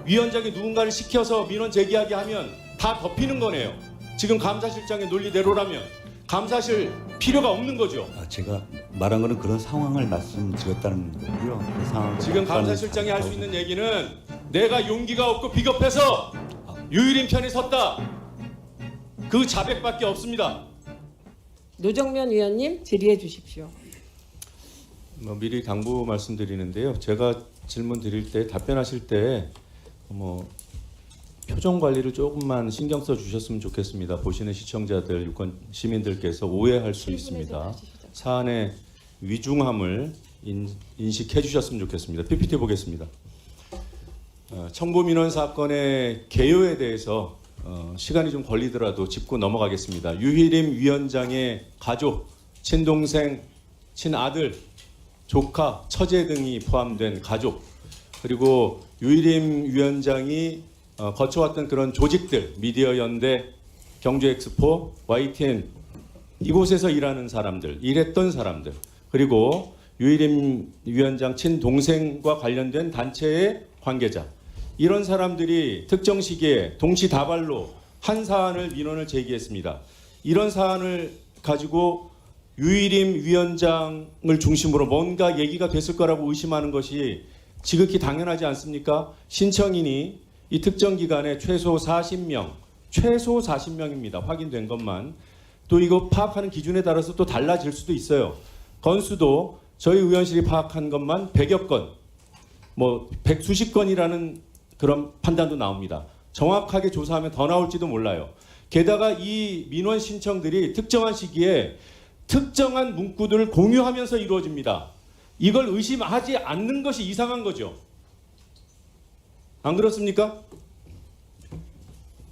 위원장이 누군가를 시켜서 민원 제기하게 하면 다 덮이는 거네요. 지금 감사실장의 논리대로라면 감사실 필요가 없는 거죠. 제가 말한 거는 그런 상황을 말씀드렸다는 거고요. 그 상황을 지금 감사실장이 할 수 있는 얘기는 내가 용기가 없고 비겁해서 유일인 편에 섰다. 그 자백밖에 없습니다. 노정면 위원님 질의해 주십시오. 미리 당부 말씀드리는데요. 제가 질문 드릴 때 답변하실 때 표정 관리를 조금만 신경 써 주셨으면 좋겠습니다. 보시는 시청자들, 유권 시민들께서 오해할 수 있습니다. 사안의 위중함을 인식해 주셨으면 좋겠습니다. PPT 보겠습니다. 청부 민원 사건의 개요에 대해서 시간이 좀 걸리더라도 짚고 넘어가겠습니다. 유희림 위원장의 가족, 친동생, 친아들, 조카, 처제 등이 포함된 가족, 그리고 유희림 위원장이 거쳐왔던 그런 조직들, 미디어 연대, 경제엑스포, YTN 이곳에서 일하는 사람들, 일했던 사람들, 그리고 유희림 위원장 친동생과 관련된 단체의 관계자, 이런 사람들이 특정 시기에 동시다발로 한 사안을 민원을 제기했습니다. 이런 사안을 가지고 유희림 위원장을 중심으로 뭔가 얘기가 됐을 거라고 의심하는 것이 지극히 당연하지 않습니까? 신청인이 이 특정 기간에 최소 40명입니다. 확인된 것만. 또 이거 파악하는 기준에 따라서 또 달라질 수도 있어요. 건수도 저희 의원실이 파악한 것만 100여 건, 백수십 건이라는 그런 판단도 나옵니다. 정확하게 조사하면 더 나올지도 몰라요. 게다가 이 민원 신청들이 특정한 시기에 특정한 문구들을 공유하면서 이루어집니다. 이걸 의심하지 않는 것이 이상한 거죠. 안 그렇습니까?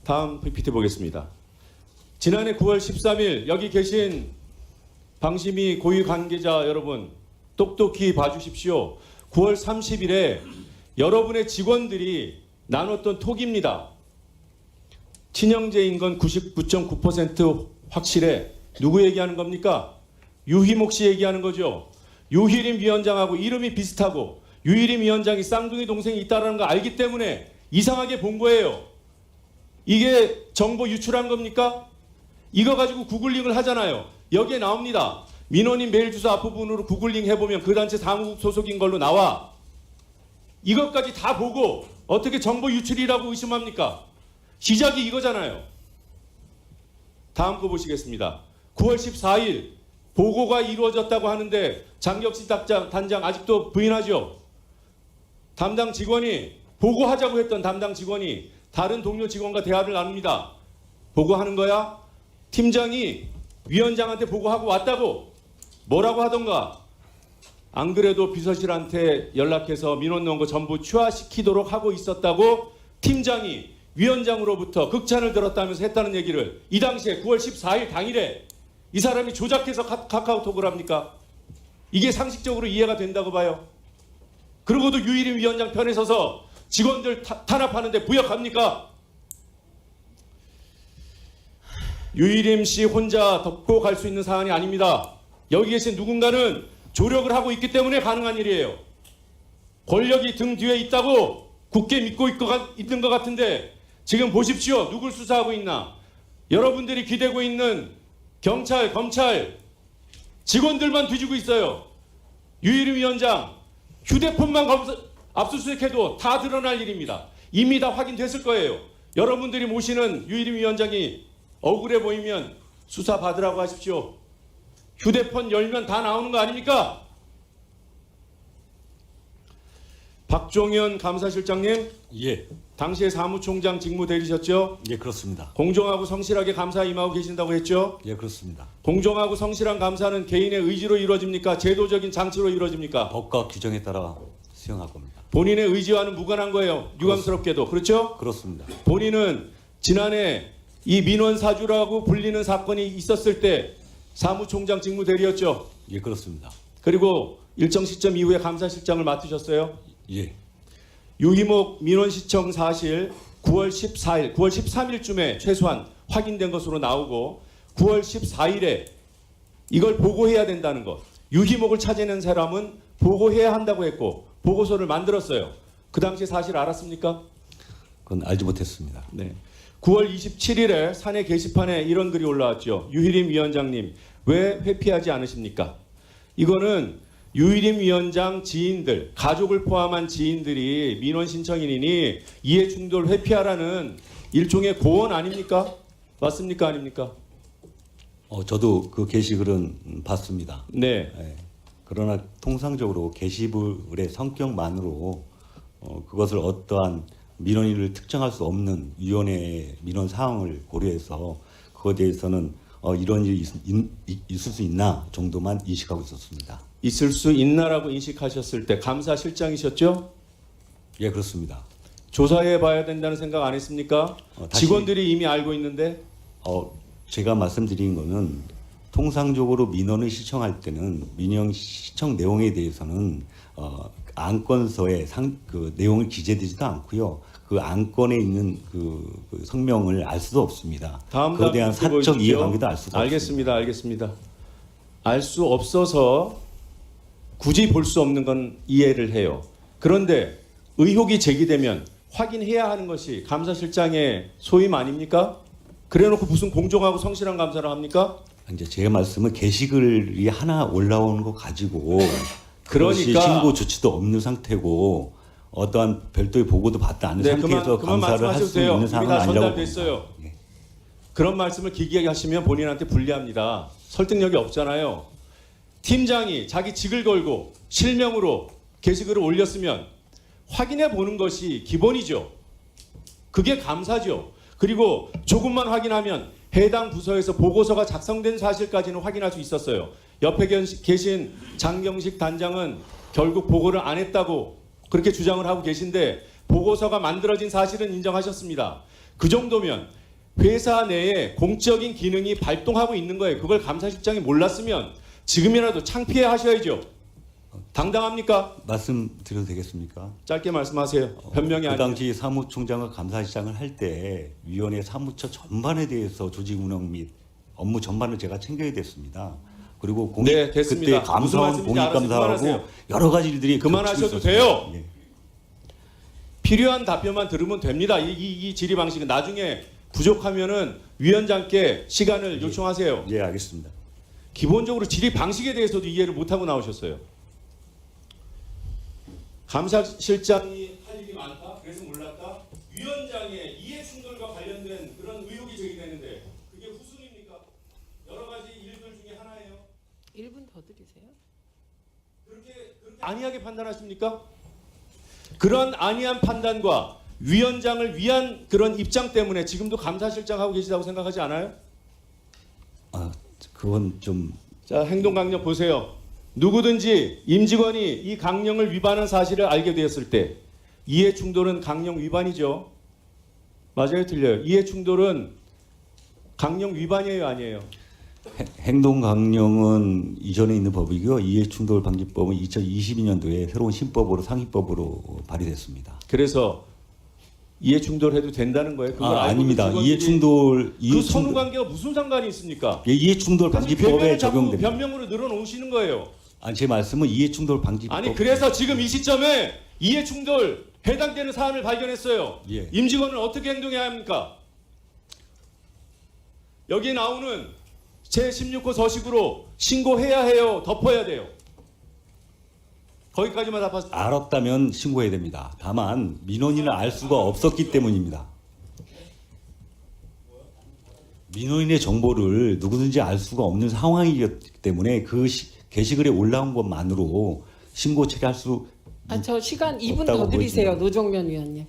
다음 PPT 보겠습니다. 지난해 9월 13일 여기 계신 방심위 고위 관계자 여러분 똑똑히 봐주십시오. 9월 30일에 여러분의 직원들이 나눴던 톡입니다. 친형제인 건 99.9% 확실해. 누구 얘기하는 겁니까? 유희목 씨 얘기하는 거죠. 유희림 위원장하고 이름이 비슷하고 유희림 위원장이 쌍둥이 동생이 있다는 거 알기 때문에 이상하게 본 거예요. 이게 정보 유출한 겁니까? 이거 가지고 구글링을 하잖아요. 여기에 나옵니다. 민원인 메일 주소 앞부분으로 구글링 해보면 그 단체 사무국 소속인 걸로 나와. 이것까지 다 보고 어떻게 정보 유출이라고 의심합니까? 시작이 이거잖아요. 다음 거 보시겠습니다. 9월 14일 보고가 이루어졌다고 하는데 장경식 단장 아직도 부인하죠. 담당 직원이 보고하자고 했던 담당 직원이 다른 동료 직원과 대화를 나눕니다. 보고하는 거야? 팀장이 위원장한테 보고하고 왔다고 뭐라고 하던가. 안 그래도 비서실한테 연락해서 민원 넣은 거 전부 취하시키도록 하고 있었다고 팀장이 위원장으로부터 극찬을 들었다면서 했다는 얘기를 이 당시에 9월 14일 당일에 이 사람이 조작해서 카카오톡을 합니까? 이게 상식적으로 이해가 된다고 봐요. 그러고도 유일임 위원장 편에 서서 직원들 탄압하는데 부역합니까? 유일임 씨 혼자 덮고 갈 수 있는 사안이 아닙니다. 여기 계신 누군가는 조력을 하고 있기 때문에 가능한 일이에요. 권력이 등 뒤에 있다고 굳게 믿고 있는 것 같은데 지금 보십시오. 누굴 수사하고 있나. 여러분들이 기대고 있는 경찰, 검찰 직원들만 뒤지고 있어요. 유일임 위원장 휴대폰만 압수수색해도 다 드러날 일입니다. 이미 다 확인됐을 거예요. 여러분들이 모시는 유일임 위원장이 억울해 보이면 수사 받으라고 하십시오. 휴대폰 열면 다 나오는 거 아닙니까? 박종현 감사실장님, 예, 당시에 사무총장 직무 대리셨죠? 예, 그렇습니다. 공정하고 성실하게 감사 임하고 계신다고 했죠? 예, 그렇습니다. 공정하고 성실한 감사는 개인의 의지로 이루어집니까? 제도적인 장치로 이루어집니까? 법과 규정에 따라 수행할 겁니다. 본인의 의지와는 무관한 거예요. 유감스럽게도. 그렇죠? 그렇습니다. 본인은 지난해 이 민원 사주라고 불리는 사건이 있었을 때 사무총장 직무 대리였죠? 예, 그렇습니다. 그리고 일정 시점 이후에 감사실장을 맡으셨어요? 예, 유희목 민원 시청 사실 9월 14일, 9월 13일쯤에 최소한 확인된 것으로 나오고 9월 14일에 이걸 보고해야 된다는 것. 유희목을 찾아낸 사람은 보고해야 한다고 했고 보고서를 만들었어요. 그 당시 사실 알았습니까? 그건 알지 못했습니다. 네. 9월 27일에 사내 게시판에 이런 글이 올라왔죠. 유희림 위원장님 왜 회피하지 않으십니까? 이거는 유희림 위원장 지인들, 가족을 포함한 지인들이 민원 신청인이니 이해 충돌 회피하라는 일종의 고언 아닙니까? 맞습니까? 아닙니까? 저도 그 게시글은 봤습니다. 네. 예. 그러나 통상적으로 게시글의 성격만으로 그것을 어떠한 민원인을 특정할 수 없는 위원회의 민원 사항을 고려해서 그것에 대해서는 이런 일이 있을 수 있나 정도만 인식하고 있었습니다. 있을 수 있나라고 인식하셨을 때 감사실장이셨죠? 예, 그렇습니다. 조사해 봐야 된다는 생각 안 했습니까? 다시- 직원들이 이미 알고 있는데 제가 말씀드린 거는 통상적으로 민원을 신청할 때는 민원 신청 내용에 대해서는 안건서에 그 내용을 기재되지도 않고요. 그 안건에 있는 그 성명을 알 수도 없습니다. 다음 그에 대한 문제 사적 보여주십시오. 이해관계도 알 수가 없습니다. 알겠습니다. 알 수 없어서 굳이 볼 수 없는 건 이해를 해요. 그런데 의혹이 제기되면 확인해야 하는 것이 감사실장의 소임 아닙니까? 그래놓고 무슨 공정하고 성실한 감사를 합니까? 이제 제 말씀은 게시글이 하나 올라오는 거 가지고 그것이 그러니까- 신고 조치도 없는 상태고 어떠한 별도의 보고도 받지 않은 네, 상태에서 그만 감사를 할 말씀하셔도 수 돼요. 있는 이미 상황은 다 아니라고 전달됐어요. 봅니다. 예. 그런 말씀을 길게 하시면 본인한테 불리합니다. 설득력이 없잖아요. 팀장이 자기 직을 걸고 실명으로 게시글을 올렸으면 확인해 보는 것이 기본이죠. 그게 감사죠. 그리고 조금만 확인하면 해당 부서에서 보고서가 작성된 사실까지는 확인할 수 있었어요. 옆에 계신 장경식 단장은 결국 보고를 안 했다고 그렇게 주장을 하고 계신데 보고서가 만들어진 사실은 인정하셨습니다. 그 정도면 회사 내에 공적인 기능이 발동하고 있는 거예요. 그걸 감사실장이 몰랐으면 지금이라도 창피해 하셔야죠. 당당합니까? 말씀드려도 되겠습니까? 짧게 말씀하세요. 변명이 그 아니에요. 당시 사무총장과 감사실장을 할 때 위원회 사무처 전반에 대해서 조직 운영 및 업무 전반을 제가 챙겨야 됐습니다. 그리고 네, 됐습니다. 그때 감사원 무슨 말씀인지 공익감사하고 알았어요. 여러 가지 일들이 그만하셔도 겹치고 돼요. 있었습니다. 예. 필요한 답변만 들으면 됩니다. 이 질의 방식은 나중에 부족하면은 위원장께 시간을 요청하세요. 예, 알겠습니다. 기본적으로 질의 방식에 대해서도 이해를 못하고 나오셨어요. 감사실장이 할 일이 많다? 그래서 몰랐다? 위원장의 이해충돌과 관련된 그런 의혹이 제기되는데 그게 후순입니까? 여러 가지 일들 중에 하나예요. 1분 더 드리세요. 그렇게 안이하게 판단하십니까? 그런 안이한 판단과 위원장을 위한 그런 입장 때문에 지금도 감사실장 하고 계시다고 생각하지 않아요? 그건 좀 자, 행동강령 보세요. 누구든지 임직원이 이 강령을 위반한 사실을 알게 되었을 때 이해충돌은 강령 위반이죠. 맞아요, 틀려요? 이해충돌은 강령 위반이에요, 아니에요? 행동강령은 이전에 있는 법이고요. 이해충돌방지법은 2022년도에 새로운 신법으로 상위법으로 발의됐습니다. 그래서 이해충돌해도 된다는 거예요? 그걸 알고도 아닙니다. 직원들이 그 선후 관계가 무슨 상관이 있습니까? 이해충돌 다시 방지법에 변명을 자꾸 적용됩니다. 변명으로 늘어놓으시는 거예요. 제 말씀은 이해충돌 방지법. 아니 그래서 지금 이 시점에 이해충돌 해당되는 사안을 발견했어요. 예. 임직원은 어떻게 행동해야 합니까? 여기 나오는 제16호 서식으로 신고해야 해요? 덮어야 돼요? 거기까지만 답하세요. 알았다면 신고해야 됩니다. 다만 민원인을 알 수가 없었기 때문입니다. 민원인의 정보를 누구든지 알 수가 없는 상황이기 때문에 그 게시글에 올라온 것만으로 신고 처리할 수 저 시간 2분 없다고 더 드리세요. 보여집니다. 노정면 위원님.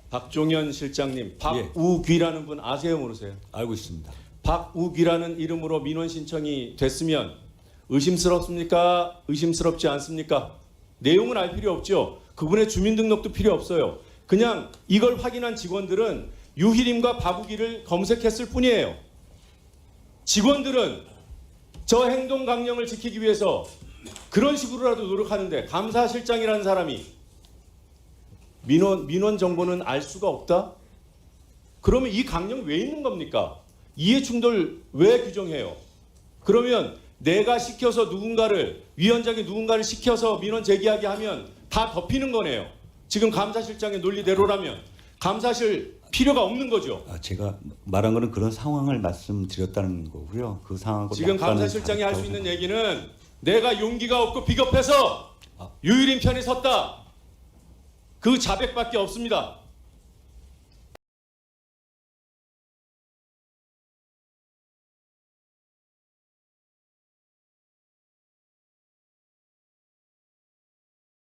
박종현 실장님, 박우귀라는 분 아세요, 모르세요? 알고 있습니다. 박우귀라는 이름으로 민원 신청이 됐으면 의심스럽습니까? 의심스럽지 않습니까? 내용은 알 필요 없죠. 그분의 주민등록도 필요 없어요. 그냥 이걸 확인한 직원들은 유희림과 박우귀를 검색했을 뿐이에요. 직원들은 저 행동 강령을 지키기 위해서 그런 식으로라도 노력하는데 감사실장이라는 사람이 민원 정보는 알 수가 없다? 그러면 이 강령 왜 있는 겁니까? 이해충돌 왜 규정해요? 그러면 내가 시켜서 위원장이 누군가를 시켜서 민원 제기하게 하면 다 덮이는 거네요. 지금 감사실장의 논리대로라면 감사하실 필요가 없는 거죠. 제가 말한 거는 그런 상황을 말씀드렸다는 거고요. 그 상황하고 지금 약간은 감사실장이 할 수 다르다고 있는 얘기는 내가 용기가 없고 비겁해서 유일인 편에 섰다. 그 자백밖에 없습니다.